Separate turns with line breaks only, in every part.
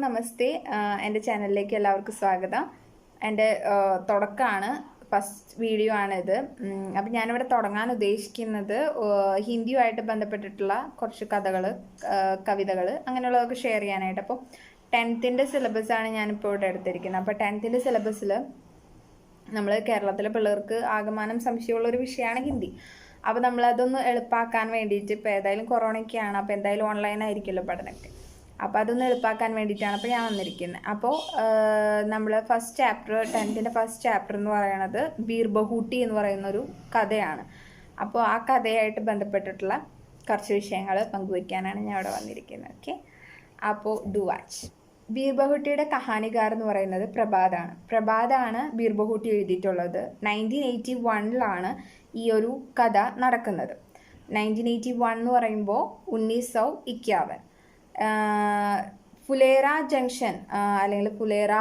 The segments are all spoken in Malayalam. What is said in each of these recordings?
നമസ്തേ. എൻ്റെ ചാനലിലേക്ക് എല്ലാവർക്കും സ്വാഗതം. എൻ്റെ തുടക്കമാണ്, ഫസ്റ്റ് വീഡിയോ ആണിത്. അപ്പം ഞാനിവിടെ തുടങ്ങാൻ ഉദ്ദേശിക്കുന്നത് ഹിന്ദിയുമായിട്ട് ബന്ധപ്പെട്ടിട്ടുള്ള കുറച്ച് കഥകൾ, കവിതകൾ അങ്ങനെയുള്ളതൊക്കെ ഷെയർ ചെയ്യാനായിട്ട്. അപ്പോൾ 10th സിലബസാണ് ഞാനിപ്പോൾ ഇവിടെ എടുത്തിരിക്കുന്നത്. അപ്പോൾ 10th സിലബസിൽ നമ്മൾ കേരളത്തിലെ പിള്ളേർക്ക് ആകമാനം സംശയമുള്ളൊരു വിഷയമാണ് ഹിന്ദി. അപ്പോൾ നമ്മളതൊന്ന് എളുപ്പമാക്കാൻ വേണ്ടിയിട്ട്, ഇപ്പോൾ ഏതായാലും കൊറോണയൊക്കെയാണ്, അപ്പോൾ എന്തായാലും ഓൺലൈനായിരിക്കുമല്ലോ പഠനമൊക്കെ. അപ്പോൾ അതൊന്ന് എളുപ്പമാക്കാൻ വേണ്ടിയിട്ടാണ് അപ്പോൾ ഞാൻ വന്നിരിക്കുന്നത്. അപ്പോൾ നമ്മൾ first chapter, 10th first chapter എന്ന് പറയുന്നത് ബീർ ബഹൂട്ടി എന്ന് പറയുന്നൊരു കഥയാണ്. അപ്പോൾ ആ കഥയായിട്ട് ബന്ധപ്പെട്ടിട്ടുള്ള കുറച്ച് വിഷയങ്ങൾ പങ്കുവയ്ക്കാനാണ് ഞാൻ ഇവിടെ വന്നിരിക്കുന്നത്. ഓക്കെ, അപ്പോൾ ഡു വാച്ച്. ബീർ ബഹൂട്ടിയുടെ കഹാനികാർ എന്ന് പറയുന്നത് പ്രഭാതാണ് ബീർ ബഹൂട്ടി എഴുതിയിട്ടുള്ളത്. 1981 ഈ ഒരു കഥ നടക്കുന്നത്. 1981 എന്ന് പറയുമ്പോൾ 1951 ഫുലേറ ജംഗ്ഷൻ അല്ലെങ്കിൽ ഫുലേറ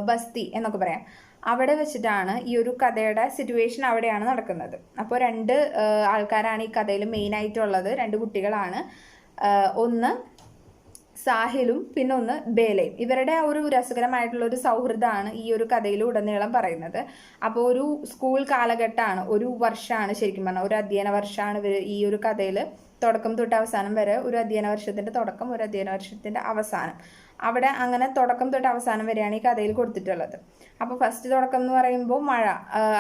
ബസ്തി എന്നൊക്കെ പറയാം, അവിടെ വെച്ചിട്ടാണ് ഈ ഒരു കഥയുടെ സിറ്റുവേഷൻ. അവിടെയാണ് നടക്കുന്നത്. അപ്പോൾ രണ്ട് ആൾക്കാരാണ് ഈ കഥയിൽ മെയിനായിട്ടുള്ളത്. രണ്ട് കുട്ടികളാണ്, ഒന്ന് സാഹിലും പിന്നെ ഒന്ന് ബേലയും. ഇവരുടെ ആ ഒരു രസകരമായിട്ടുള്ളൊരു സൗഹൃദമാണ് ഈ ഒരു കഥയിൽ ഉടനീളം പറയുന്നത്. അപ്പോൾ ഒരു സ്കൂൾ കാലഘട്ടമാണ്, ഒരു വർഷമാണ്, ശരിക്കും പറഞ്ഞാൽ ഒരു അധ്യയന വർഷമാണ് ഇവർ ഈ ഒരു കഥയിൽ തുടക്കം തൊട്ട് അവസാനം വരെ. ഒരു അധ്യയന വർഷത്തിൻ്റെ തുടക്കം, ഒരു അധ്യയന വർഷത്തിൻ്റെ അവസാനം, അവിടെ അങ്ങനെ തുടക്കം തൊട്ട് അവസാനം വരെയാണ് ഈ കഥയിൽ കൊടുത്തിട്ടുള്ളത്. അപ്പോൾ ഫസ്റ്റ് തുടക്കം എന്ന് പറയുമ്പോൾ മഴ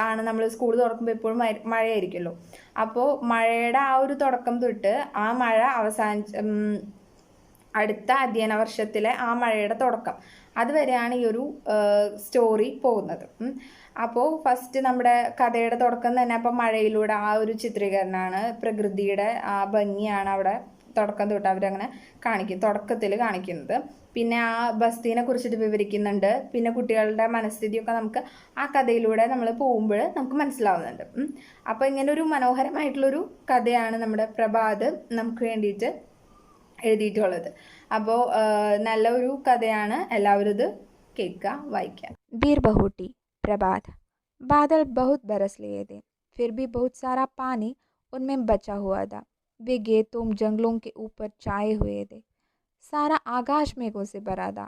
ആണ്. നമ്മൾ സ്കൂൾ തുറക്കുമ്പോൾ എപ്പോഴും മഴയായിരിക്കുമല്ലോ. അപ്പോൾ മഴയുടെ ആ ഒരു തുടക്കം തൊട്ട് ആ മഴ അടുത്ത അധ്യയന വർഷത്തിലെ ആ മഴയുടെ തുടക്കം, അതുവരെയാണ് ഈ ഒരു സ്റ്റോറി പോകുന്നത്. അപ്പോൾ ഫസ്റ്റ് നമ്മുടെ കഥയുടെ തുടക്കം തന്നെ അപ്പം മഴയിലൂടെ ആ ഒരു ചിത്രീകരണമാണ്, പ്രകൃതിയുടെ ആ ഭംഗിയാണ് അവിടെ തുടക്കം തൊട്ട് അവരങ്ങനെ തുടക്കത്തിൽ കാണിക്കുന്നത്. പിന്നെ ആ ബസ്തീനെ കുറിച്ചിട്ട് വിവരിക്കുന്നുണ്ട്. പിന്നെ കുട്ടികളുടെ മനസ്ഥിതിയൊക്കെ നമുക്ക് ആ കഥയിലൂടെ നമ്മൾ പോകുമ്പോൾ നമുക്ക് മനസ്സിലാവുന്നുണ്ട്. അപ്പോൾ ഇങ്ങനെ ഒരു മനോഹരമായിട്ടുള്ളൊരു കഥയാണ് നമ്മുടെ പ്രഭാത് നമുക്ക് വേണ്ടിയിട്ട് എഴുതിയിട്ടുള്ളത്. അപ്പോൾ നല്ല ഒരു കഥയാണ്, എല്ലാവരും ഇത് കേൾക്കുക, വായിക്കാം.
बीर बहूटी प्रभात। बादल बहुत बरस लिए थे, फिर भी बहुत सारा पानी उनमें बचा हुआ था। वे खेतों जंगलों के ऊपर छाए हुए थे। सारा आकाश मेघों से भरा था।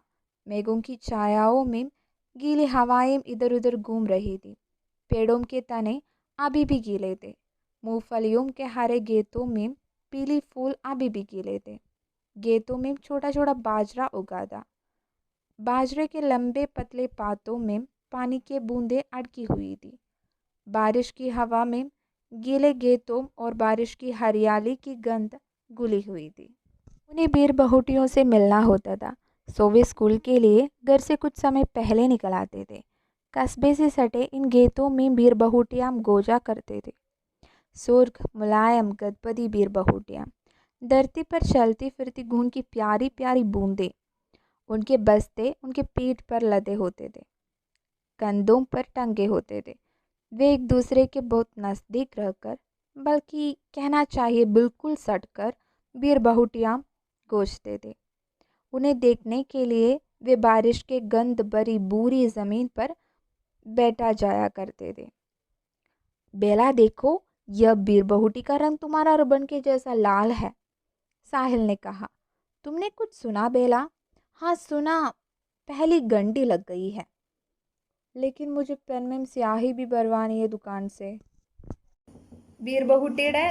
मेघों की छायाओं में गीली हवाएं इधर उधर घूम रही थी। पेड़ों के तने अभी भी गीले थे। मूंगफलियों के हरे खेतों में पीली फूल अभी भी गीले थे। खेतों में छोटा छोटा बाजरा उगा था। बाजरे के लंबे पतले पातों में पानी की बूंदें अटकी हुई थी। बारिश की हवा में गीले खेतों और बारिश की हरियाली की गंध घुली हुई थी। उन्हें बीर बहूटियों से मिलना होता था, सो वे स्कूल के लिए घर से कुछ समय पहले निकल आते थे। कस्बे से सटे इन खेतों में बीर बहूटियाँ गोजा करते थे। सुर्ख मुलायम गदबदी बीर बहूटियाँ, धरती पर चलती फिरती घून की प्यारी प्यारी बूंदें। उनके बस्ते उनके पीठ पर लदे होते थे, कंधों पर टंगे होते थे। वे एक दूसरे के बहुत नज़दीक रहकर, बल्कि कहना चाहिए बिल्कुल सटकर, बीर बहूटियाँ गूंजते थे। उन्हें देखने के लिए वे बारिश के गंध भरी बूरी ज़मीन पर बैठा जाया करते थे। बेला देखो, यह बीर बहूटी का रंग तुम्हारा रिबन के जैसा लाल है, साहिल ने कहा। तुमने कुछ सुना बेला? हाँ सुना, पहली घंटी लग गई है, लेकिन मुझे पेन में स्याही भी भरवानी है दुकान से।
ബീർ ബഹൂട്ടിയുടെ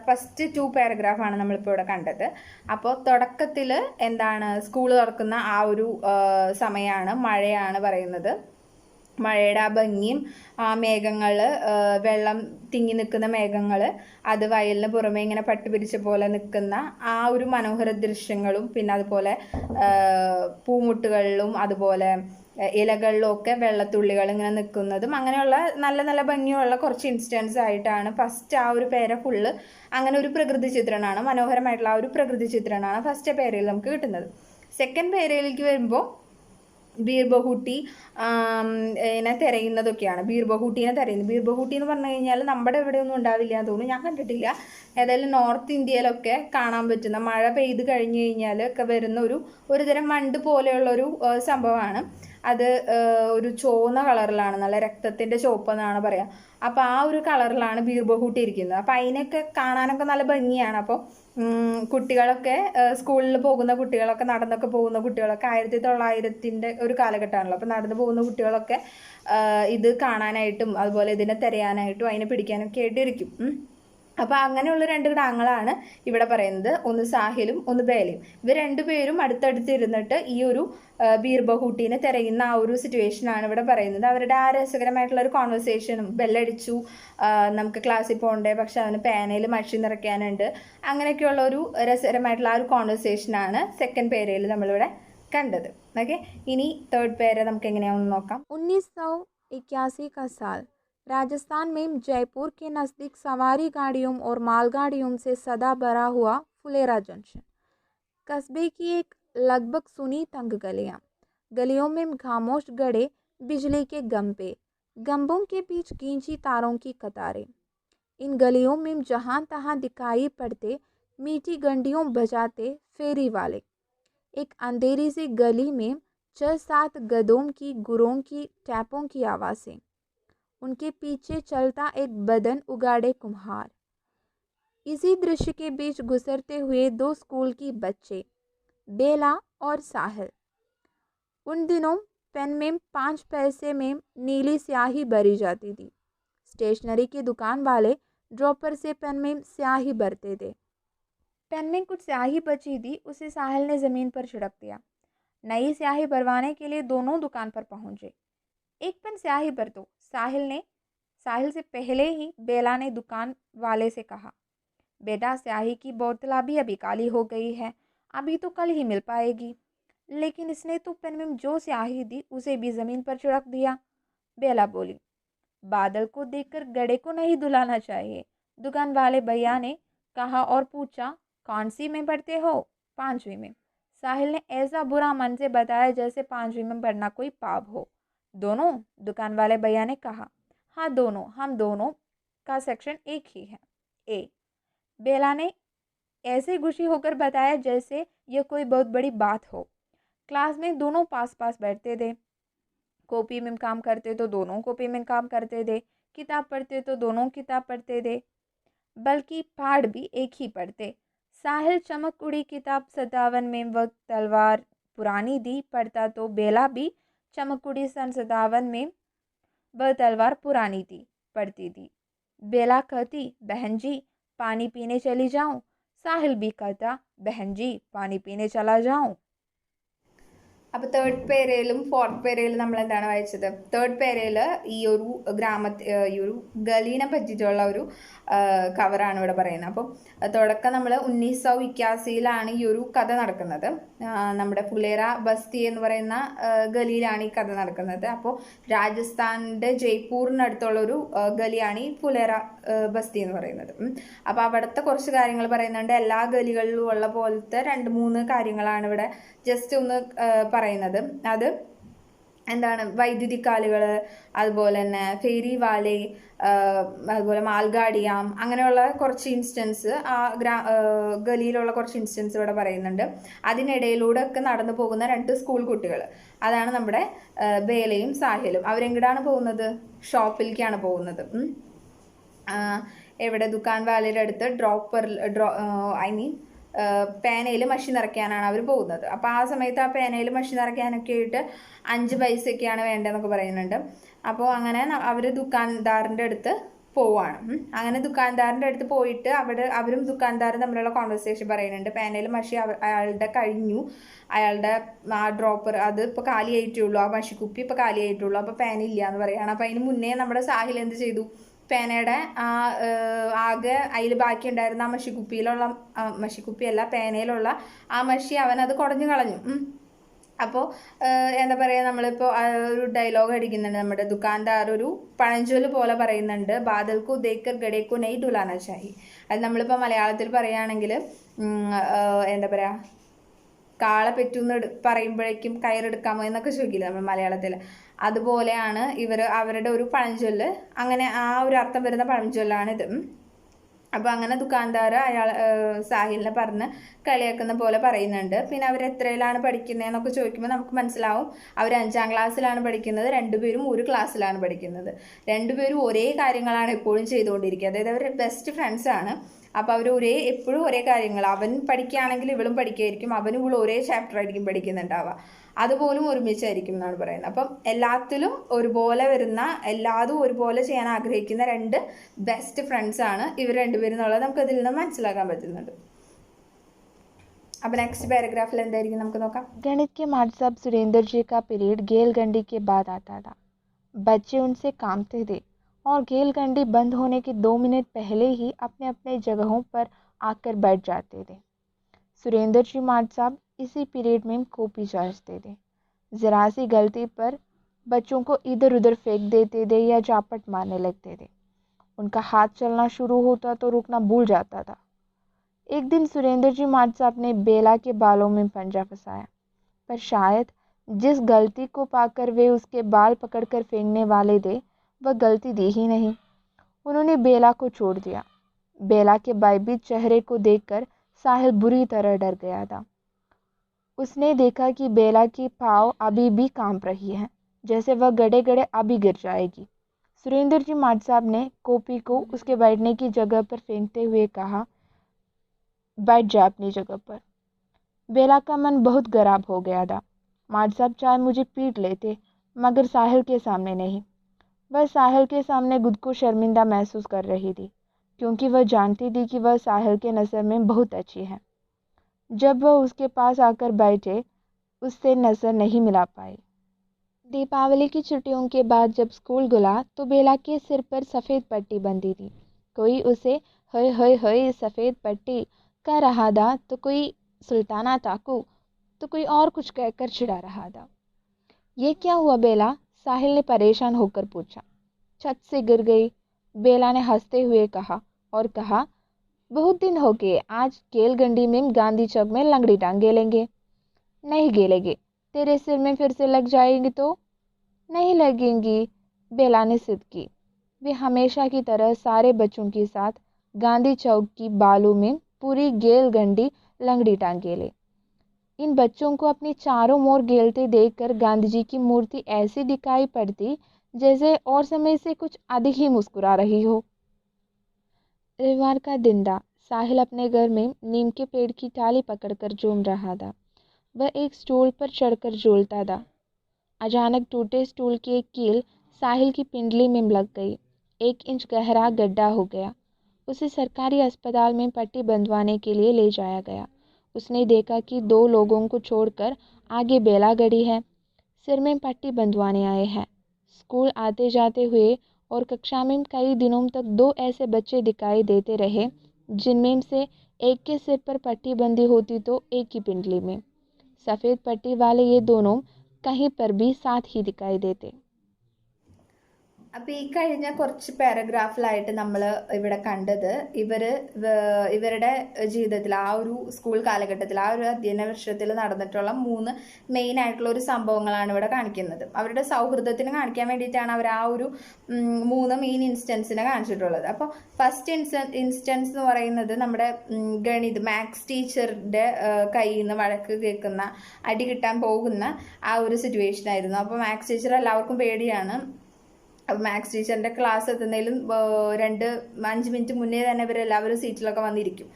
ഫസ്റ്റ് 2 പാരഗ്രാഫാണ് നമ്മളിപ്പോൾ ഇവിടെ കണ്ടത്. അപ്പോൾ തുടക്കത്തിൽ എന്താണ്, സ്കൂൾ തുറക്കുന്ന ആ ഒരു സമയമാണ്, മഴയാണ് പറയുന്നത്. മഴയുടെ ആ ഭംഗിയും ആ മേഘങ്ങൾ, വെള്ളം തിങ്ങി നിൽക്കുന്ന മേഘങ്ങൾ, അത് വയലിന് പുറമെ ഇങ്ങനെ പട്ടുപിരിച്ച പോലെ നിൽക്കുന്ന ആ ഒരു മനോഹര ദൃശ്യങ്ങളും, പിന്നെ അതുപോലെ പൂമുട്ടുകളിലും അതുപോലെ ഇലകളിലൊക്കെ വെള്ളത്തുള്ളികൾ ഇങ്ങനെ നിൽക്കുന്നതും, അങ്ങനെയുള്ള നല്ല നല്ല ഭംഗിയുള്ള കുറച്ച് ഇൻസ്റ്റൻസ് ആയിട്ടാണ് ഫസ്റ്റ് ആ ഒരു പേര ഫുള്ള് അങ്ങനെ ഒരു പ്രകൃതി ചിത്രണമാണ്, മനോഹരമായിട്ടുള്ള ആ ഒരു പ്രകൃതി ചിത്രണമാണ് ഫസ്റ്റ് പേരയിൽ നമുക്ക് കിട്ടുന്നത്. സെക്കൻഡ് പേരയിലേക്ക് വരുമ്പോൾ ബീർ ബഹൂട്ടി തിരയുന്നതൊക്കെയാണ്. ബീർ ബഹൂട്ടീനെ തിരയുന്നത്. ബീർ ബഹൂട്ടി എന്ന് പറഞ്ഞു കഴിഞ്ഞാൽ നമ്മുടെ ഇവിടെയൊന്നും ഉണ്ടാവില്ല എന്ന് തോന്നുന്നു, ഞാൻ കണ്ടിട്ടില്ല. ഏതായാലും നോർത്ത് ഇന്ത്യയിലൊക്കെ കാണാൻ പറ്റുന്ന, മഴ പെയ്ത് കഴിഞ്ഞ് കഴിഞ്ഞാൽ ഒക്കെ വരുന്ന ഒരു തരം മണ്ട് പോലെയുള്ളൊരു സംഭവമാണ്. അത് ഒരു ചുവന്ന കളറിലാണ്, നല്ല രക്തത്തിൻ്റെ ചുവപ്പെന്നാണ് പറയുക. അപ്പോൾ ആ ഒരു കളറിലാണ് ബീർബഹൂട്ടി ഇരിക്കുന്നത്. അപ്പോൾ അതിനൊക്കെ കാണാനൊക്കെ നല്ല ഭംഗിയാണ്. അപ്പോൾ കുട്ടികളൊക്കെ സ്കൂളിൽ പോകുന്ന കുട്ടികളൊക്കെ, നടന്നൊക്കെ പോകുന്ന കുട്ടികളൊക്കെ, 1900-ൻ്റെ ഒരു കാലഘട്ടമാണല്ലോ. അപ്പോൾ നടന്നു പോകുന്ന കുട്ടികളൊക്കെ ഇത് കാണാനായിട്ടും അതുപോലെ ഇതിനെ തിരയാനായിട്ടും അതിനെ പിടിക്കാനൊക്കെ ആയിട്ട് ഇരിക്കും. അപ്പോൾ അങ്ങനെയുള്ള 2 കിടാങ്ങളാണ് ഇവിടെ പറയുന്നത്, ഒന്ന് സാഹിലും ഒന്ന് ബേലയും. ഇവർ രണ്ടുപേരും അടുത്തടുത്ത് ഇരുന്നിട്ട് ഈ ഒരു ബീർബഹൂട്ടീനെ തിരയുന്ന ആ ഒരു സിറ്റുവേഷനാണ് ഇവിടെ പറയുന്നത്. അവരുടെ ആ രസകരമായിട്ടുള്ള ഒരു കോൺവെർസേഷനും, ബെല്ലടിച്ചു, നമുക്ക് ക്ലാസ്സിൽ പോകണ്ടേ, പക്ഷെ അവന് പേനയിൽ മഷി നിറയ്ക്കാനുണ്ട്, അങ്ങനെയൊക്കെയുള്ള ഒരു രസകരമായിട്ടുള്ള ആ ഒരു കോൺവെർസേഷനാണ് സെക്കൻഡ് പേരയിൽ നമ്മളിവിടെ കണ്ടത്. ഓക്കെ, ഇനി തേർഡ് പേര് നമുക്ക് എങ്ങനെയാണെന്ന് നോക്കാം.
1981 का साल राजस्थान में जयपुर के नज़दीक सवारी गाड़ियों और मालगाड़ियों से सदा भरा हुआ फुलेरा जंक्शन। कस्बे की एक लगभग सुनी तंग गलियों में खामोश गड़े बिजली के गंबे, गंबों के बीच खींची तारों की कतारें। इन गलियों में जहाँ तहाँ दिखाई पड़ते मीठी घंटियों बजाते फेरी वाले। एक अंधेरी सी गली में 6-7 गधों की गुरों की टैपों की आवाज़ें, उनके पीछे चलता एक बदन उगाड़े कुम्हार। इसी दृश्य के बीच गुजरते हुए 2 स्कूल की बच्चे, बेला और साहिल। उन दिनों पेन में 5 पैसे में नीली स्याही भरी जाती थी। स्टेशनरी की दुकान वाले ड्रॉपर से पेन में स्याही भरते थे। पेन में कुछ स्याही बची थी, उसे साहिल ने ज़मीन पर छिड़क दिया। नई स्याही भरवाने के लिए दोनों दुकान पर पहुंचे। एक पेन स्याही भर दो, साहिल से पहले ही बेला ने दुकान वाले से कहा। बेटा, स्याही की बोतल अभी काली हो गई है, अभी तो कल ही मिल पाएगी। लेकिन इसने तो पेन में जो स्याही दी उसे भी ज़मीन पर छिड़क दिया। बेला बोली। बादल को देखकर गधे को नहीं धुलाना चाहिए, दुकान वाले भैया ने कहा और पूछा, कौन सी में पढ़ते हो? 5वीं में। साहिल ने ऐसा बुरा मन से बताया जैसे 5वीं में पढ़ना कोई पाप हो। दोनों? दुकान वाले भैया ने कहा। हाँ दोनों, हम दोनों का सेक्शन एक ही है, ए। बेला ने ऐसे खुशी होकर बताया जैसे यह कोई बहुत बड़ी बात हो। क्लास में दोनों पास पास बैठते थे। कॉपी में काम करते तो दोनों कॉपी में काम करते थे, किताब पढ़ते तो दोनों किताब पढ़ते थे, बल्कि पाठ भी एक ही पढ़ते। साहिल चमक उड़ी किताब 57 में वक्त तलवार पुरानी दी पढ़ता तो बेला भी चमक उड़ी सन 57 में वह तलवार पुरानी थी पढ़ती थी। बेला कहती, बहन जी पानी पीने चली जाऊं। साहिल भी कहता, बहन जी पानी पीने चला जाऊं।
അപ്പോൾ തേർഡ് പേരയിലും ഫോർത്ത് പേരയിലും നമ്മൾ എന്താണ് വായിച്ചത്? തേർഡ് പേരയിൽ ഈ ഒരു ഈ ഒരു ഗലീനെ പറ്റിയിട്ടുള്ള ഒരു കവറാണ് ഇവിടെ പറയുന്നത്. അപ്പോൾ തുടക്കം നമ്മൾ 1981 ഈ ഒരു കഥ നടക്കുന്നത്. നമ്മുടെ ഫുലേറ ബസ്തി എന്ന് പറയുന്ന ഗലിയിലാണ് ഈ കഥ നടക്കുന്നത്. അപ്പോൾ രാജസ്ഥാനിൻ്റെ ജയ്പൂരിനടുത്തുള്ളൊരു ഗലിയാണ് ഈ ഫുലേറ ബസ്തി എന്ന് പറയുന്നത്. അപ്പോൾ അവിടുത്തെ കുറച്ച് കാര്യങ്ങൾ പറയുന്നുണ്ട്. എല്ലാ ഗലികളിലും ഉള്ള പോലത്തെ 2-3 കാര്യങ്ങളാണ് ഇവിടെ ജസ്റ്റ് ഒന്ന് പറയുന്നത്. അത് എന്താണ്? വൈദ്യുതിക്കാലുകൾ, അതുപോലെ തന്നെ ഫേരി വാലി, അതുപോലെ മാൽഗാഡിയാം, അങ്ങനെയുള്ള കുറച്ച് ഇൻസ്റ്റൻസ് ആ ഗലിയിലുള്ള കുറച്ച് ഇൻസ്റ്റൻസ് ഇവിടെ പറയുന്നുണ്ട്. അതിനിടയിലൂടെ ഒക്കെ നടന്നു പോകുന്ന 2 സ്കൂൾ കുട്ടികൾ, അതാണ് നമ്മുടെ ബേലയും സാഹിലും. അവരെങ്ങോട്ടാണ് പോകുന്നത്? ഷോപ്പിലേക്കാണ് പോകുന്നത്. എവിടെ? ദുക്കാൻ വാലയുടെ അടുത്ത് പേനയിൽ മഷി നിറയ്ക്കാനാണ് അവർ പോകുന്നത്. അപ്പോൾ ആ സമയത്ത് ആ പേനയിൽ മഷി നിറയ്ക്കാനൊക്കെ ആയിട്ട് 5 പൈസയൊക്കെയാണ് വേണ്ടതെന്നൊക്കെ പറയുന്നുണ്ട്. അപ്പോൾ അങ്ങനെ അവർ ദുക്കാൻദാറിൻ്റെ അടുത്ത് പോവാണ്. അങ്ങനെ ദുക്കാൻദാറിൻ്റെ അടുത്ത് പോയിട്ട് അവരും ദുക്കാൻദാറും തമ്മിലുള്ള കോൺവെർസേഷൻ പറയുന്നുണ്ട്. പേനയിൽ മഷി അയാളുടെ കഴിഞ്ഞു, അയാളുടെ ആ ഡ്രോപ്പർ അത് ഇപ്പോൾ കാലിയായിട്ടുള്ളൂ, ആ മഷിക്കുപ്പി ഇപ്പോൾ കാലിയായിട്ടുള്ളൂ, അപ്പോൾ പേന ഇല്ല എന്ന് പറയുകയാണ്. അപ്പോൾ അതിന് മുന്നേ നമ്മുടെ സാഹിൽ എന്ത് ചെയ്തു? പേനയുടെ ആകെ അതിൽ ബാക്കി ഉണ്ടായിരുന്ന ആ മഷിക്കുപ്പിയല്ല, പേനയിലുള്ള ആ മഷി അവനത് കുടഞ്ഞു കളഞ്ഞു. അപ്പോൾ എന്താ പറയുക, നമ്മളിപ്പോൾ ഒരു ഡയലോഗ് അടിക്കുന്നുണ്ട്. നമ്മുടെ ദുക്കാൻദാർ ഒരു പഴഞ്ചൊല്ല് പോലെ പറയുന്നുണ്ട്, ബാദൽക്കു ദേക്കർ ഗഡേക്കു നെയ് ഡുലാന ചാഹി. അത് നമ്മളിപ്പോൾ മലയാളത്തിൽ പറയുകയാണെങ്കിൽ എന്താ പറയുക, കാള പെറ്റൂന്ന് പറയുമ്പോഴേക്കും കയറെടുക്കാമോ എന്നൊക്കെ ചോദിക്കില്ല നമ്മൾ മലയാളത്തിൽ. അതുപോലെയാണ് അവരുടെ ഒരു പഴഞ്ചൊല്ല്. അങ്ങനെ ആ ഒരു അർത്ഥം വരുന്ന പഴഞ്ചൊല്ലാണ് ഇത്. അപ്പോൾ അങ്ങനെ ദുക്കാൻദാർ സാഹിലിനെ പറഞ്ഞ് കളിയാക്കുന്ന പോലെ പറയുന്നുണ്ട്. പിന്നെ അവർ എത്രയിലാണ് പഠിക്കുന്നതെന്നൊക്കെ ചോദിക്കുമ്പോൾ നമുക്ക് മനസ്സിലാവും അവർ 5ാം ക്ലാസ്സിലാണ് പഠിക്കുന്നത്, രണ്ടുപേരും ഒരു ക്ലാസ്സിലാണ് പഠിക്കുന്നത്. രണ്ടുപേരും ഒരേ കാര്യങ്ങളാണ് എപ്പോഴും ചെയ്തുകൊണ്ടിരിക്കുക. അതായത് അവർ ബെസ്റ്റ് ഫ്രണ്ട്സാണ്. അപ്പോൾ അവർ എപ്പോഴും ഒരേ കാര്യങ്ങൾ, അവൻ പഠിക്കുകയാണെങ്കിൽ ഇവളും പഠിക്കുകയായിരിക്കും, അവനും ഇവളും ഒരേ ചാപ്റ്റർ ആയിരിക്കും പഠിക്കുന്നുണ്ടാവുക, അതുപോലും ഒരുമിച്ചായിരിക്കും എന്നാണ് പറയുന്നത്. അപ്പം എല്ലാത്തിലും ഒരുപോലെ വരുന്ന, എല്ലാതും ഒരുപോലെ ചെയ്യാൻ ആഗ്രഹിക്കുന്ന 2 ബെസ്റ്റ് ഫ്രണ്ട്സാണ് ഇവർ രണ്ടുപേരും എന്നുള്ളത് നമുക്ക് ഇതിൽ നിന്ന് മനസ്സിലാക്കാൻ പറ്റുന്നുണ്ട്. अब नेक्स्ट पैराग्राफ നമുക്ക് നോക്കാം.
गणित के मास्टर साहब सुरेंद्र जी का पीरियड गेलगंडी के बाद आता था. बच्चे उनसे कामते थे और गेलगंडी बंद होने के 2 मिनट पहले ही अपने अपने जगहों पर आकर बैठ जाते थे. सुरेंद्र जी मास्टर साहब इसी पीरियड में कॉपी जांचते थे. ज़रा सी गलती पर बच्चों को इधर उधर फेंक देते थे या चापट मारने लगते थे. उनका हाथ चलना शुरू होता तो रुकना भूल जाता था. एक दिन सुरेंद्र जी मास्टर साहब ने बेला के बालों में पंजा फंसाया, पर शायद जिस गलती को पाकर वे उसके बाल पकड़कर फेंकने वाले थे वह गलती दी ही नहीं. उन्होंने बेला को छोड़ दिया. बेला के भयभीत चेहरे को देखकर साहिल बुरी तरह डर गया था. उसने देखा कि बेला की पाँव अभी भी कांप रही है, जैसे वह गड़े गड़े अभी गिर जाएगी. सुरेंद्र जी मास्टर साहब ने कॉपी को उसके बैठने की जगह पर फेंकते हुए कहा, बैठ जा अपनी जगह पर. बेला का मन बहुत खराब हो गया था. मास्टर साहब चाहे मुझे पीट लेते, मगर साहिल के सामने नहीं. वह साहिल के सामने खुद को शर्मिंदा महसूस कर रही थी, क्योंकि वह जानती थी कि वह साहिल के नज़र में बहुत अच्छी है. जब वह उसके पास आकर बैठे, उससे नज़र नहीं मिला पाई. दीपावली की छुट्टियों के बाद जब स्कूल खुला तो बेला के सिर पर सफ़ेद पट्टी बंधी थी. कोई उसे हय हय हय सफ़ेद पट्टी कह रहा था, तो कोई सुल्ताना टाकू, तो कोई और कुछ कहकर चिढ़ा रहा था. ये क्या हुआ बेला? साहिल ने परेशान होकर पूछा. छत से गिर गई, बेला ने हंसते हुए कहा और कहा, बहुत दिन हो गए, आज गेलगंडी में गांधी चौक में लंगड़ी टांग गेलेंगे. नहीं गेलेंगे, तेरे सिर में फिर से लग जाएगी तो? नहीं लगेंगी, बेला ने जिद की. वे हमेशा की तरह सारे बच्चों के साथ गांधी चौक की बालू में पूरी गेलगंडी लंगड़ी टांग गेले. इन बच्चों को अपनी चारों ओर गेलते देखकर गांधी जी की मूर्ति ऐसी दिखाई पड़ती जैसे और समय से कुछ अधिक ही मुस्कुरा रही हो. रविवार का दिन था. साहिल अपने घर में नीम के पेड़ की टाली पकड़कर झूम रहा था. वह एक स्टूल पर चढ़कर झूलता था. अचानक टूटे स्टूल की एक कील साहिल की पिंडली में लग गई. 1 इंच गहरा गड्ढा हो गया. उसे सरकारी अस्पताल में पट्टी बंधवाने के लिए ले जाया गया. उसने देखा कि 2 लोगों को छोड़कर आगे बेला गड़ी है. सिर में पट्टी बंधवाने आए हैं. स्कूल आते जाते हुए और कक्षा में कई दिनों तक 2 ऐसे बच्चे दिखाई देते रहे जिनमें से एक के सिर पर पट्टी बंधी होती तो एक की पिंडली में. सफ़ेद पट्टी वाले ये दोनों कहीं पर भी साथ ही दिखाई देते.
അപ്പോൾ ഈ കഴിഞ്ഞ കുറച്ച് പാരഗ്രാഫിലായിട്ട് നമ്മൾ ഇവിടെ കണ്ടത് ഇവരുടെ ജീവിതത്തിൽ ആ ഒരു സ്കൂൾ കാലഘട്ടത്തിൽ ആ ഒരു അധ്യയന വർഷത്തിൽ നടന്നിട്ടുള്ള 3 മെയിൻ ആയിട്ടുള്ള ഒരു സംഭവങ്ങളാണ് ഇവിടെ കാണിക്കുന്നത്. അവരുടെ സൗഹൃദത്തിന് കാണിക്കാൻ വേണ്ടിയിട്ടാണ് അവർ ആ ഒരു 3 മെയിൻ ഇൻസ്റ്റൻസിനെ കാണിച്ചിട്ടുള്ളത്. അപ്പോൾ ഫസ്റ്റ് ഇൻസ്റ്റൻസ് എന്ന് പറയുന്നത് നമ്മുടെ മാത്സ് ടീച്ചറുടെ കയ്യിൽ നിന്ന് വഴക്ക് കേൾക്കുന്ന, അടി കിട്ടാൻ പോകുന്ന ആ ഒരു സിറ്റുവേഷൻ ആയിരുന്നു. അപ്പോൾ മാത്സ് ടീച്ചർ എല്ലാവർക്കും പേടിയാണ്. മാത്സ് ടീച്ചറിൻ്റെ ക്ലാസ് എത്തുന്നതിലും 5 മിനിറ്റ് മുന്നേ തന്നെ ഇവരെല്ലാവരും സീറ്റിലൊക്കെ വന്നിരിക്കും.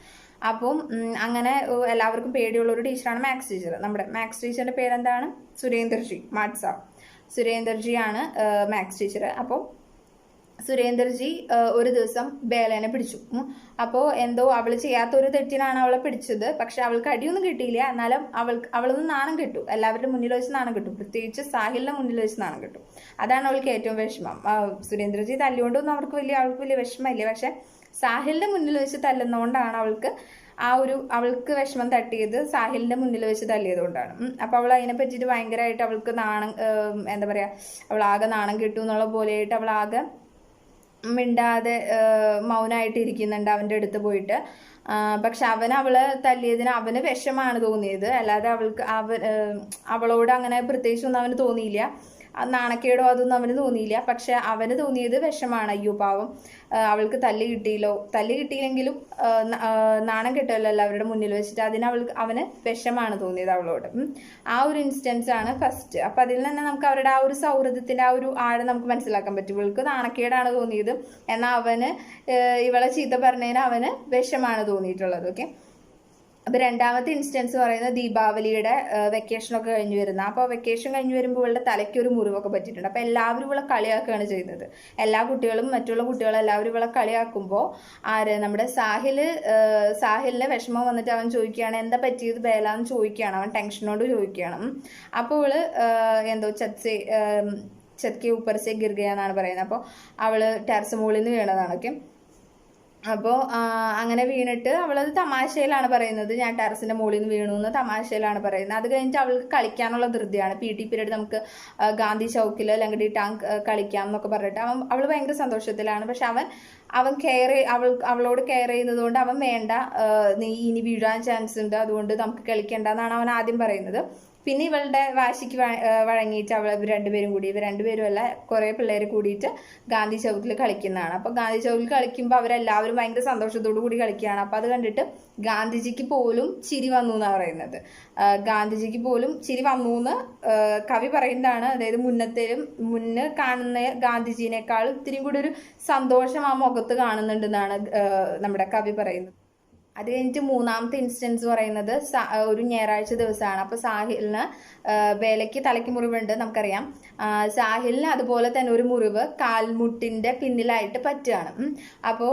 അപ്പം അങ്ങനെ എല്ലാവർക്കും പേടിയുള്ളൊരു ടീച്ചറാണ് മാത്സ് ടീച്ചർ. നമ്മുടെ മാത്സ് ടീച്ചറിൻ്റെ പേരെന്താണ്? സുരേന്ദർജി മാത്സ് സാർ. സുരേന്ദർജിയാണ് maths teacher. അപ്പോൾ സുരേന്ദർജി ഒരു ദിവസം ബേലേനെ പിടിച്ചു. അപ്പോൾ എന്തോ അവൾ ചെയ്യാത്തൊരു തെറ്റിനാണ് അവളെ പിടിച്ചത്. പക്ഷെ അവൾക്ക് അടിയൊന്നും കിട്ടിയില്ല. എന്നാലും അവളൊന്ന് നാണം കിട്ടു, എല്ലാവരുടെ മുന്നിൽ വെച്ച് നാണം കിട്ടും, പ്രത്യേകിച്ച് സാഹിലിന്റെ മുന്നിൽ വെച്ച് നാണം കിട്ടും. അതാണ് അവൾക്ക് ഏറ്റവും വിഷമം. സുരേന്ദ്രജി തല്ലുകൊണ്ടൊന്നും അവൾക്ക് വലിയ വിഷമമില്ല. പക്ഷെ സാഹിലിന്റെ മുന്നിൽ വെച്ച് തല്ലുന്നതുകൊണ്ടാണ് അവൾക്ക് വിഷമം തട്ടിയത്. സാഹിലിന്റെ മുന്നിൽ വെച്ച് തല്ലിയത് കൊണ്ടാണ്. അപ്പോൾ അവൾ അതിനെ പറ്റിയിട്ട് ഭയങ്കരമായിട്ട് അവൾക്ക് എന്താ പറയുക, അവളാകെ നാണം കിട്ടും എന്നുള്ള പോലെയായിട്ട് അവളാകെ മിണ്ടാതെ മൗനമായിട്ട് ഇരിക്കുന്നുണ്ട് അവൻ്റെ അടുത്ത് പോയിട്ട്. പക്ഷെ അവളെ തല്ലിയതിന് അവന് വിഷമാണ് തോന്നിയത്, അല്ലാതെ അവളോട് അങ്ങനെ പ്രത്യേകിച്ചൊന്നും അവന് തോന്നിയില്ല. നാണക്കേടോ അതൊന്നും അവന് തോന്നിയില്ല. പക്ഷെ അവന് തോന്നിയത് വിഷമാണ്. അയ്യോ പാവം, അവൾക്ക് തല്ല് കിട്ടിയില്ലോ, തല്ല് കിട്ടിയില്ലെങ്കിലും നാണം കിട്ടുമല്ലോ എല്ലാവരുടെ മുന്നിൽ വെച്ചിട്ട്, അവന് വിഷമാണ് തോന്നിയത് അവളോട്. ആ ഒരു ഇൻസ്റ്റൻസ് ആണ് ഫസ്റ്റ്. അപ്പം അതിൽ തന്നെ നമുക്ക് അവരുടെ ആ ഒരു സൗഹൃദത്തിൻ്റെ ആ ഒരു ആഴം നമുക്ക് മനസ്സിലാക്കാൻ പറ്റും. ഇവൾക്ക് നാണക്കേടാണ് തോന്നിയത്, എന്നാൽ അവന് ഇവളെ ചീത്ത പറഞ്ഞതിന് അവന് വിഷമാണ് തോന്നിയിട്ടുള്ളത്. ഓക്കെ. അപ്പോൾ രണ്ടാമത്തെ ഇൻസ്റ്റൻസ് പറയുന്നത് ദീപാവലിയുടെ വെക്കേഷനൊക്കെ കഴിഞ്ഞ് വരുന്ന. അപ്പോൾ വെക്കേഷൻ കഴിഞ്ഞ് വരുമ്പോൾ ഇവളുടെ തലയ്ക്ക് ഒരു മുറിവൊക്കെ പറ്റിയിട്ടുണ്ട്. അപ്പോൾ എല്ലാവരും ഇവളെ കളിയാക്കുകയാണ് ചെയ്യുന്നത്. എല്ലാ കുട്ടികളും മറ്റുള്ള കുട്ടികളും എല്ലാവരും ഇവളെ കളിയാക്കുമ്പോൾ നമ്മുടെ സാഹിലിന് വിഷമം വന്നിട്ട് അവൻ ചോദിക്കുകയാണ് എന്താ പറ്റിയത് ബേല എന്ന് ചോദിക്കുകയാണ്. അവൻ ടെൻഷനോട് ചോദിക്കുകയാണ്. അപ്പോൾ ഇവള് എന്തോ ചത്കെ ഊപ്പർ സെ ഗിർ ഗയ എന്നാണ് പറയുന്നത്. അപ്പോൾ അവള് ടെറസ് മുകളിൽ നിന്ന് വീണതാണ്. ഓക്കെ. അപ്പോൾ അങ്ങനെ വീണിട്ട് അവളത് തമാശയിലാണ് പറയുന്നത്, ഞാൻ ടെറസിൻ്റെ മുകളിൽ നിന്ന് വീണു എന്ന് തമാശയിലാണ് പറയുന്നത്. അത് കഴിഞ്ഞിട്ട് അവൾക്ക് കളിക്കാനുള്ള ധൃതിയാണ്. PT പീരീഡ് നമുക്ക് ഗാന്ധി ചൗക്കിൽ ലങ്കടി ടാങ്ക് കളിക്കാം എന്നൊക്കെ പറഞ്ഞിട്ട് അവൾ ഭയങ്കര സന്തോഷത്തിലാണ്. പക്ഷെ അവൻ അവളോട് കെയർ ചെയ്യുന്നത് കൊണ്ട് അവൻ വേണ്ട, നീ ഇനി വീഴാൻ ചാൻസ് ഉണ്ട്, അതുകൊണ്ട് നമുക്ക് കളിക്കണ്ട എന്നാണ് അവൻ ആദ്യം പറയുന്നത്. പിന്നെ ഇവളുടെ വാശിക്ക് വഴങ്ങിയിട്ട് ഇവർ രണ്ടുപേരും അല്ല കുറേ പിള്ളേർ കൂടിയിട്ട് ഗാന്ധി ചൗക്കിൽ കളിക്കുന്നതാണ്. അപ്പോൾ ഗാന്ധി ചൗക്കിൽ കളിക്കുമ്പോൾ അവരെല്ലാവരും ഭയങ്കര സന്തോഷത്തോടു കൂടി കളിക്കുകയാണ്. അപ്പോൾ അത് കണ്ടിട്ട് ഗാന്ധിജിക്ക് പോലും ചിരി വന്നു എന്നാണ് പറയുന്നത്. ഗാന്ധിജിക്ക് പോലും ചിരി വന്നു എന്ന് കവി പറയുന്നതാണ്. അതായത് മുന്നേ കാണുന്ന ഗാന്ധിജീനേക്കാൾ ഇത്തിരി കൂടി ഒരു സന്തോഷം ആ മുഖത്ത് കാണുന്നുണ്ടെന്നാണ് നമ്മുടെ കവി പറയുന്നത്. അത് കഴിഞ്ഞിട്ട് മൂന്നാമത്തെ ഇൻസ്റ്റൻസ് പറയുന്നത് ഒരു ഞായറാഴ്ച ദിവസമാണ്. അപ്പോൾ സാഹിലിന് ബേലയ്ക്ക് തലയ്ക്ക് മുറിവുണ്ട് നമുക്കറിയാം. സാഹിലിന് അതുപോലെ തന്നെ ഒരു മുറിവ് കാൽമുട്ടിൻ്റെ പിന്നിലായിട്ട് പറ്റുകയാണ്. അപ്പോൾ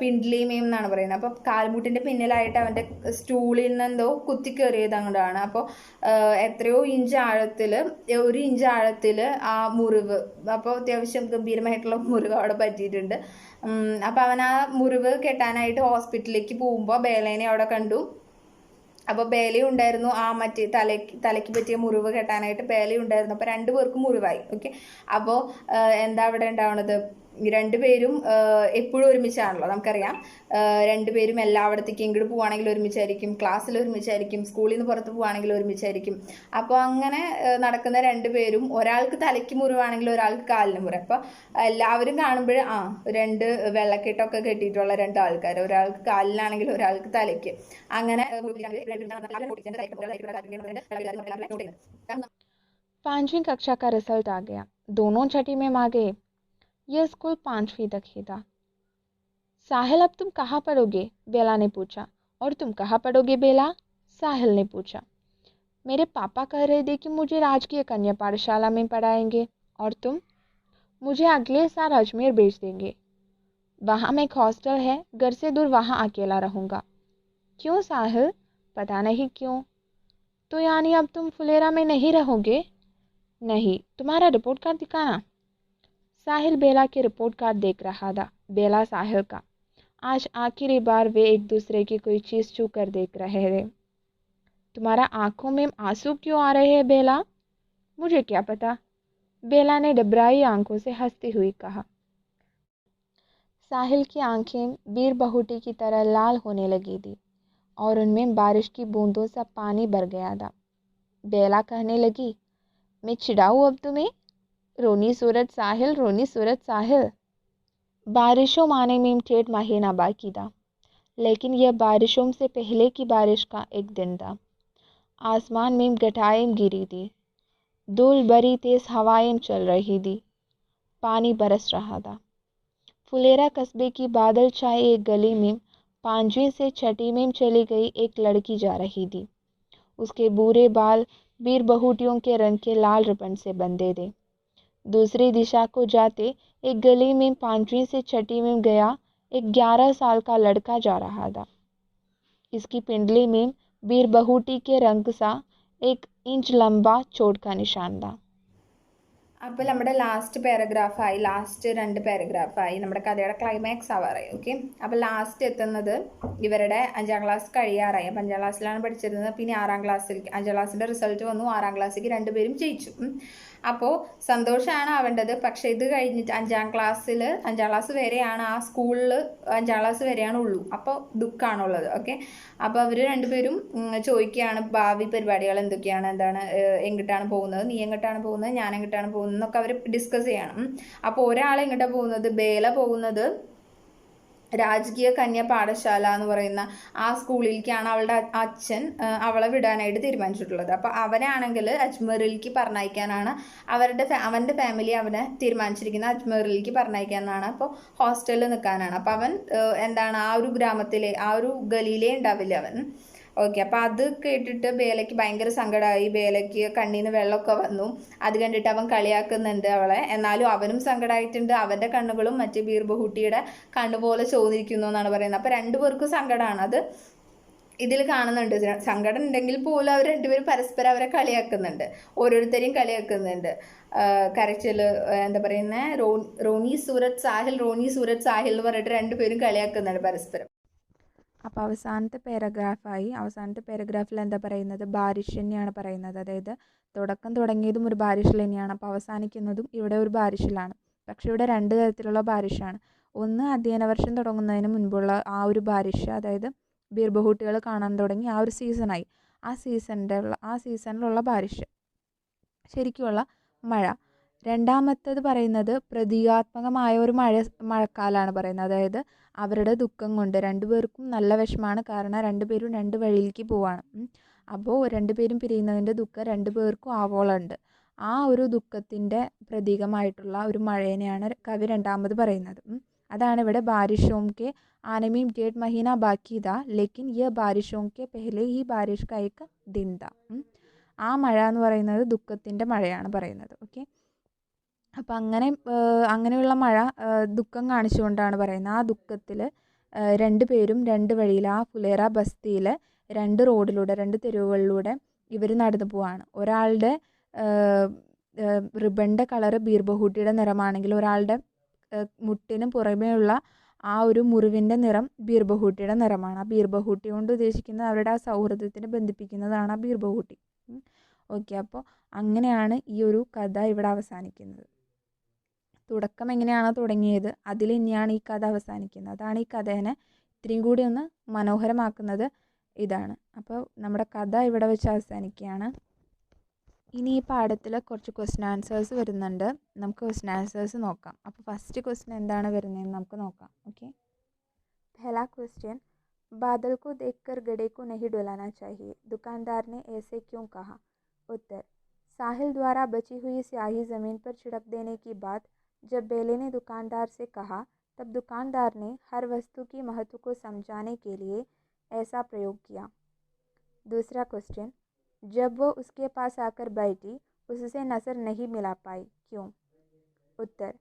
പിൻഡ്ലിമേം എന്നാണ് പറയുന്നത്. അപ്പോൾ കാൽമുട്ടിൻ്റെ പിന്നിലായിട്ട് അവൻ്റെ സ്റ്റൂളിൽ നിന്ന് എന്തോ കുത്തിക്കയറിയത് അങ്ങോട്ടാണ്. അപ്പോൾ എത്രയോ ഒരു ഇഞ്ച് ആഴത്തിൽ ആ മുറിവ്, അപ്പോൾ അത്യാവശ്യം ഗംഭീരമായിട്ടുള്ള മുറിവ് അവിടെ പറ്റിയിട്ടുണ്ട്. അപ്പം അവൻ ആ മുറിവ് കെട്ടാനായിട്ട് ഹോസ്പിറ്റലിലേക്ക് പോകുമ്പോൾ ബേലേനെ അവിടെ കണ്ടു. അപ്പോൾ ബേലയും ഉണ്ടായിരുന്നു, ആ മറ്റേ തലയ്ക്ക് പറ്റിയ മുറിവ് കെട്ടാനായിട്ട് ബേലയും ഉണ്ടായിരുന്നു. അപ്പോൾ രണ്ടുപേർക്കും മുറിവായി. ഓക്കെ. അപ്പോൾ എന്താ അവിടെ ഉണ്ടാവണത്, രണ്ടുപേരും എപ്പോഴും ഒരുമിച്ചാണല്ലോ നമുക്കറിയാം. രണ്ടുപേരും എല്ലായിടത്തേക്കും ഇങ്ങോട്ട് പോവുകയാണെങ്കിൽ ഒരുമിച്ചായിരിക്കും, ക്ലാസ്സിൽ ഒരുമിച്ചായിരിക്കും, സ്കൂളിൽ നിന്ന് പുറത്ത് പോവുകയാണെങ്കിൽ ഒരുമിച്ചായിരിക്കും. അപ്പോൾ അങ്ങനെ നടക്കുന്ന രണ്ടുപേരും, ഒരാൾക്ക് തലയ്ക്ക് മുറിവാണെങ്കിൽ ഒരാൾക്ക് കാലിന് മുറിവ്. അപ്പോൾ എല്ലാവരും കാണുമ്പോൾ രണ്ട് വെള്ളക്കെട്ടൊക്കെ കെട്ടിയിട്ടുള്ള രണ്ട് ആൾക്കാർ, ഒരാൾക്ക് കാലിനാണെങ്കിൽ ഒരാൾക്ക് തലയ്ക്ക്, അങ്ങനെ
5वीं कक्षा का रिजल्ट आ गया। दोनों छठी में आ गए। यह स्कूल 5वीं तक ही था। साहिल, अब तुम कहाँ पढ़ोगे? बेला ने पूछा। और तुम कहाँ पढ़ोगे बेला? साहिल ने पूछा। मेरे पापा कह रहे थे कि मुझे राजकीय कन्या पाठशाला में पढ़ाएंगे। और तुम? मुझे अगले साल अजमेर भेज देंगे। वहाँ में एक हॉस्टल है, घर से दूर, वहाँ अकेला रहूँगा। क्यों साहिल? पता नहीं क्यों। तो यानी अब तुम फुलेरा में नहीं रहोगे? नहीं। तुम्हारा रिपोर्ट कार्ड दिखाना। साहिल बेला के रिपोर्ट कार्ड देख रहा था। बेला साहिल का। आज आखिरी बार वे एक दूसरे की कोई चीज़ छू कर देख रहे थे। तुम्हारा आंखों में आंसू क्यों आ रहे हैं बेला? मुझे क्या पता, बेला ने डबराई आंखों से हंसती हुई कहा। साहिल की आंखें बीर बहुटी की तरह लाल होने लगी थी और उनमें बारिश की बूंदों सा पानी भर गया था। बेला कहने लगी, मैं चिढ़ाऊँ अब तुम्हें? रोनी सूरत साहिल, रोनी सूरत साहिल। बारिशों आने में 1.5 महीना बाकी था, लेकिन यह बारिशों से पहले की बारिश का एक दिन था। आसमान में घटाएं गिरी थी, धूल भरी तेज हवाएं चल रही थी, पानी बरस रहा था। फुलेरा कस्बे की बादल छाए एक गली में 5वीं से 6ठी में चली गई एक लड़की जा रही थी। उसके बूढ़े बाल बीर बहुटियों के रंग के लाल रिबन से बंधे थे। दूसरी दिशा को जाते एक गली में 5वीं से 6ठी में गया एक 11 साल का लड़का जा रहा था। इसकी पिंडली में बीर बहुटी के रंग सा 1 इंच लंबा चोट का निशान था।
അപ്പോൾ നമ്മുടെ ലാസ്റ്റ് 2 പാരഗ്രാഫായി നമ്മുടെ കഥയുടെ ക്ലൈമാക്സ് ആവാറായി. ഓക്കെ. അപ്പോൾ ലാസ്റ്റ് എത്തുന്നത് ഇവരുടെ 5ാം ക്ലാസ് കഴിയാറായി. 5ാം ക്ലാസ്സിലാണ് പഠിച്ചിരുന്നത്. പിന്നെ 6ാം ക്ലാസ്സിലേക്ക് 5ാം ക്ലാസ്സിൻ്റെ റിസൾട്ട് വന്നു. 6ാം ക്ലാസ്സിലേക്ക് രണ്ടുപേരും ജയിച്ചു. അപ്പോൾ സന്തോഷമാണ് ആവേണ്ടത്. പക്ഷെ ഇത് കഴിഞ്ഞിട്ട് അഞ്ചാം ക്ലാസ് വരെയാണ് ആ സ്കൂളിൽ, 5ാം ക്ലാസ് വരെയാണ് ഉള്ളൂ. അപ്പോൾ ദുഃഖമാണുള്ളത്. ഓക്കെ, അപ്പോൾ അവർ രണ്ടുപേരും ചോദിക്കുകയാണ് ഭാവി പരിപാടികൾ എന്തൊക്കെയാണ്, എന്താണ്, എങ്ങോട്ടാണ് പോകുന്നത്, നീ എങ്ങോട്ടാണ് പോകുന്നത്, ഞാൻ എങ്ങോട്ടാണ് പോകുന്നത് എന്നൊക്കെ അവർ ഡിസ്കസ് ചെയ്യണം. അപ്പോൾ ഒരാൾ എങ്ങോട്ടാണ് പോകുന്നത്, ബേല പോകുന്നത് രാജകീയ കന്യാ പാഠശാല എന്ന് പറയുന്ന ആ സ്കൂളിലേക്കാണ് അവളുടെ അച്ഛൻ അവളെ വിടാനായിട്ട് തീരുമാനിച്ചിട്ടുള്ളത്. അപ്പോൾ അവനാണെങ്കിൽ അജ്മീറിലേക്ക് പറഞ്ഞയക്കാനാണ് അവൻ്റെ ഫാമിലി അവനെ തീരുമാനിച്ചിരിക്കുന്നത്. അജ്മീറിലേക്ക് പറഞ്ഞയക്കാനാണ്. അപ്പോൾ ഹോസ്റ്റലിൽ നിൽക്കാനാണ്. അപ്പോൾ അവൻ എന്താണ്, ആ ഒരു ഗ്രാമത്തിലെ, ആ ഒരു ഗലിയിലേ ഉണ്ടാവില്ല അവൻ. ഓക്കെ, അപ്പോൾ അത് കേട്ടിട്ട് ബേലയ്ക്ക് ഭയങ്കര സങ്കടമായി. ബേലയ്ക്ക് കണ്ണീന്ന് വെള്ളമൊക്കെ വന്നു. അത് കണ്ടിട്ട് അവൻ കളിയാക്കുന്നുണ്ട് അവളെ. എന്നാലും അവനും സങ്കടമായിട്ടുണ്ട്. അവൻ്റെ കണ്ണുകളും മറ്റേ ബീർബഹുട്ടിയുടെ കണ്ണുപോലെ ചോദിക്കുന്നു എന്നാണ് പറയുന്നത്. അപ്പോൾ രണ്ടുപേർക്കും സങ്കടമാണ്. അത് ഇതിൽ കാണുന്നുണ്ട്. സങ്കടം ഉണ്ടെങ്കിൽ പോലും അവർ രണ്ടുപേരും പരസ്പരം അവരെ കളിയാക്കുന്നുണ്ട്, ഓരോരുത്തരെയും കളിയാക്കുന്നുണ്ട്. കരച്ചിൽ, എന്താ പറയുന്നത്, റോണി സൂരജ് സാഹിൽ എന്ന് പറഞ്ഞിട്ട് രണ്ടുപേരും കളിയാക്കുന്നുണ്ട് പരസ്പരം.
അപ്പോൾ അവസാനത്തെ പാരഗ്രാഫിൽ എന്താ പറയുന്നത്, ബാരിഷ് തന്നെയാണ് പറയുന്നത്. അതായത് തുടക്കം തുടങ്ങിയതും ഒരു ബാരിഷിൽ തന്നെയാണ്, അപ്പോൾ അവസാനിക്കുന്നതും ഇവിടെ ഒരു ബാരിഷിലാണ്. പക്ഷേ ഇവിടെ 2 തരത്തിലുള്ള ബാരിഷാണ്. ഒന്ന് അധ്യയന വർഷം തുടങ്ങുന്നതിന് മുൻപുള്ള ആ ഒരു ബാരിഷ്, അതായത് ബീർബഹുട്ടികൾ കാണാൻ തുടങ്ങി ആ ഒരു സീസണായി, ആ സീസണിലുള്ള ബാരിഷ്, ശരിക്കുള്ള മഴ. രണ്ടാമത്തേത് പറയുന്നത് പ്രതീകാത്മകമായ ഒരു മഴക്കാലമാണ് പറയുന്നത്. അതായത് അവരുടെ ദുഃഖം കൊണ്ട് രണ്ടുപേർക്കും നല്ല വിഷമമാണ്. കാരണം രണ്ടുപേരും 2 വഴിയിലേക്ക് പോവാണ്. അപ്പോൾ രണ്ടുപേരും പിരിയുന്നതിൻ്റെ ദുഃഖം രണ്ടുപേർക്കും ആവോളമുണ്ട്. ആ ഒരു ദുഃഖത്തിൻ്റെ പ്രതീകമായിട്ടുള്ള ഒരു മഴേനെയാണ് കവി രണ്ടാമത് പറയുന്നത്. അതാണ് ഇവിടെ ബാരിഷോം കെ आने में 1.5 महीना बाकी था लेकिन यह बारिशों के पहले ही बारिश का एक दिन था. ആ മഴ എന്ന് പറയുന്നത് ദുഃഖത്തിൻ്റെ മഴയാണ് പറയുന്നത്. ഓക്കെ, അപ്പം അങ്ങനെയുള്ള മഴ ദുഃഖം കാണിച്ചുകൊണ്ടാണ് പറയുന്നത്. ആ ദുഃഖത്തിൽ 2 പേരും 2 വഴിയിൽ, ആ ഫുലേറ ബസ്തിയിൽ 2 റോഡിലൂടെ, 2 തെരുവുകളിലൂടെ ഇവർ നടന്നു പോവാണ്. ഒരാളുടെ റിബണിൻ്റെ കളറ് ബീർബഹുട്ടിയുടെ നിറമാണെങ്കിൽ ഒരാളുടെ മുട്ടിന് പുറമേയുള്ള ആ ഒരു മുറിവിൻ്റെ നിറം ബീർബഹുട്ടിയുടെ നിറമാണ്. ആ ബീർബഹുട്ടി കൊണ്ട് ഉദ്ദേശിക്കുന്നത് അവരുടെ ആ സൗഹൃദത്തിനെ ബന്ധിപ്പിക്കുന്നതാണ് ആ ബീർബഹുട്ടി. ഓക്കെ, അപ്പോൾ അങ്ങനെയാണ് ഈ ഒരു കഥ ഇവിടെ അവസാനിക്കുന്നത്. തുടക്കം എങ്ങനെയാണോ തുടങ്ങിയത് അതിൽ തന്നെയാണ് ഈ കഥ അവസാനിക്കുന്നത്. അതാണ് ഈ കഥേനെ ഇത്രയും കൂടി ഒന്ന് മനോഹരമാക്കുന്നത് ഇതാണ്. അപ്പോൾ നമ്മുടെ കഥ ഇവിടെ വെച്ച് അവസാനിക്കുകയാണ്. ഇനി ഈ പാഠത്തിൽ കുറച്ച് ക്വസ്റ്റ്യൻ ആൻസേഴ്സ് വരുന്നുണ്ട്. നമുക്ക് ക്വസ്റ്റ്യൻ ആൻസേഴ്സ് നോക്കാം. അപ്പോൾ ഫസ്റ്റ് ക്വസ്റ്റ്യൻ എന്താണ് വരുന്നതെന്ന് നമുക്ക് നോക്കാം. ഓക്കെ, पहला क्वेश्चन, बादल को देखकर गधे को नहीं डुलाना चाहिए, दुकानदार ने ऐसे क्यों कहा? उत्तर, साहिल द्वारा बची हुई स्याही ज़मीन पर छिड़क देने की बात जब बेले ने दुकानदार से कहा तब दुकानदार ने हर वस्तु की महत्व को समझाने के लिए ऐसा प्रयोग किया. दूसरा क्वेश्चन, जब वो उसके पास आकर बैठी उससे नज़र नहीं मिला पाई, क्यों? उत्तर,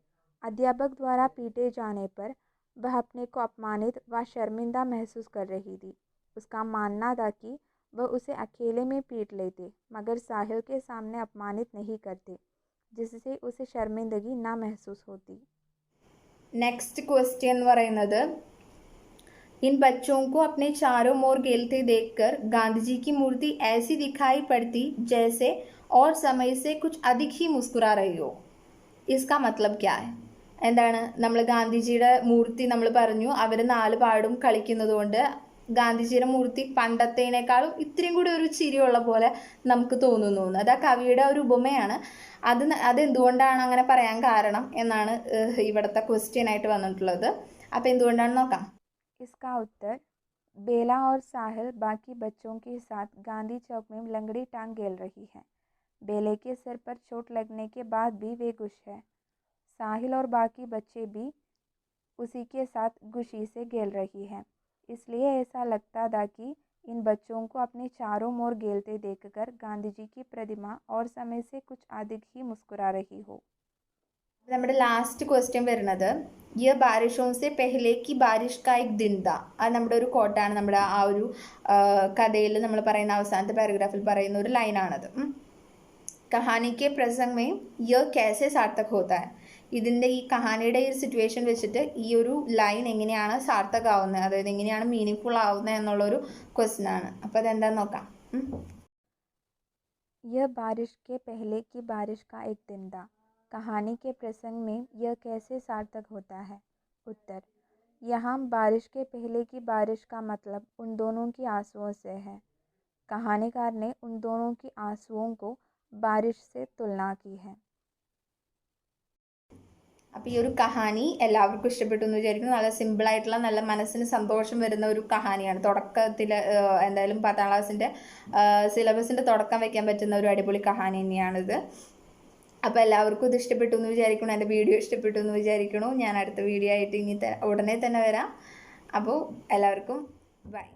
अध्यापक द्वारा पीटे जाने पर वह अपने को अपमानित व शर्मिंदा महसूस कर रही थी. उसका मानना था कि वह उसे अकेले में पीट लेते मगर साहिल के सामने अपमानित नहीं करते, जिससे उसे शर्मिंदगी ना महसूस होती.
नेक्स्ट क्वेश्चन എന്ന് പറയുന്നത്, इन बच्चों को अपने चारों ओर खेलते देखकर गांधी जी की मूर्ति ऐसी दिखाई पड़ती जैसे और समय से कुछ अधिक ही मुस्कुरा रही हो. इसका मतलब क्या है? എന്താണ്, നമ്മൾ ഗാന്ധിജിയുടെ മൂർത്തി നമ്മൾ പറഞ്ഞു, അവർ 4 പാടും കളിക്കുന്നത് കൊണ്ട് ഗാന്ധിജിയുടെ മൂർത്തി പണ്ടത്തേനേക്കാളും ഇത്രയും കൂടി ഒരു ചിരിയുള്ള പോലെ നമുക്ക് തോന്നുന്നു. അത് ആ കവിയുടെ ഒരു ഉപമയാണ്. അതെന്തുകൊണ്ടാണ് അങ്ങനെ പറയാൻ കാരണം എന്നാണ് ഇവിടുത്തെ ക്വസ്റ്റ്യൻ ആയിട്ട് വന്നിട്ടുള്ളത്. അപ്പോൾ എന്തുകൊണ്ടാണ് നോക്കാം.
इसका उत्तर, बेला और साहिल बाकी बच्चों के साथ गांधी चौक में लंगड़ी टांग खेल रही है. बेले के सिर पर चोट लगने के बाद भी वे खुश है. साहिल और बाकी बच्चे भी उसी के साथ खुशी से खेल रही है. इसलिए ऐसा लगता था कि इन बच्चों को अपने चारों ओर खेलते देखकर गांधी जी की प्रतिमा और समय से कुछ अधिक ही मुस्कुरा रही हो.
നമ്മുടെ ലാസ്റ്റ് ക്വസ്റ്റ്യൻ വരുന്നത്, യ ബാരിഷോം സെ പെഹ്ലെ കി ബാരിഷ് കാ എക് ദിൻ താ. അത് നമ്മുടെ ഒരു കോട്ടാണ്. നമ്മുടെ ആ ഒരു കഥയിൽ നമ്മൾ പറയുന്ന അവസാനത്തെ പാരഗ്രാഫിൽ പറയുന്ന ഒരു ലൈനാണത്. കഹാനി കെ പ്രസംഗ് മേ യ कैसे സാർത്ഥക് ഹോത്താ ഹൈ. ഇതിൻ്റെ ഈ കഹാനിയുടെ ഈ സിറ്റുവേഷൻ വെച്ചിട്ട് ഈ ഒരു ലൈൻ എങ്ങനെയാണ് സാർത്ഥകമാവുന്നത്, അതായത് എങ്ങനെയാണ് മീനിങ് ഫുൾ ആവുന്നത് എന്നുള്ളൊരു ക്വസ്റ്റ്യൻ ആണ്. അപ്പോൾ അതെന്താണെന്ന് നോക്കാം.
यह बारिश के पहले की बारिश का एक दिन था। कहानी के प्रसंग में यह कैसे सार्थक होता है? उत्तर: यहाँ बारिश के पहले की बारिश का मतलब उन दोनों की आंसुओं से है। कहानीकार ने उन दोनों की आंसुओं को बारिश से तुलना की है.
അപ്പോൾ ഈ ഒരു കഹാനി എല്ലാവർക്കും ഇഷ്ടപ്പെട്ടു എന്ന് വിചാരിക്കുന്നു. നല്ല സിമ്പിളായിട്ടുള്ള നല്ല മനസ്സിന് സന്തോഷം വരുന്ന ഒരു കഹാനിയാണ്. തുടക്കത്തിൽ എന്തായാലും 10ാം ക്ലാസ്സിൻ്റെ സിലബസിൻ്റെ തുടക്കം വയ്ക്കാൻ പറ്റുന്ന ഒരു അടിപൊളി കഹാനി തന്നെയാണിത്. അപ്പോൾ എല്ലാവർക്കും ഇത് ഇഷ്ടപ്പെട്ടു എന്ന് വിചാരിക്കണം. എൻ്റെ വീഡിയോ ഇഷ്ടപ്പെട്ടു എന്ന് വിചാരിക്കണു. ഞാൻ അടുത്ത വീഡിയോ ആയിട്ട് ഇനി ഉടനെ തന്നെ വരാം. അപ്പോൾ എല്ലാവർക്കും ബൈ.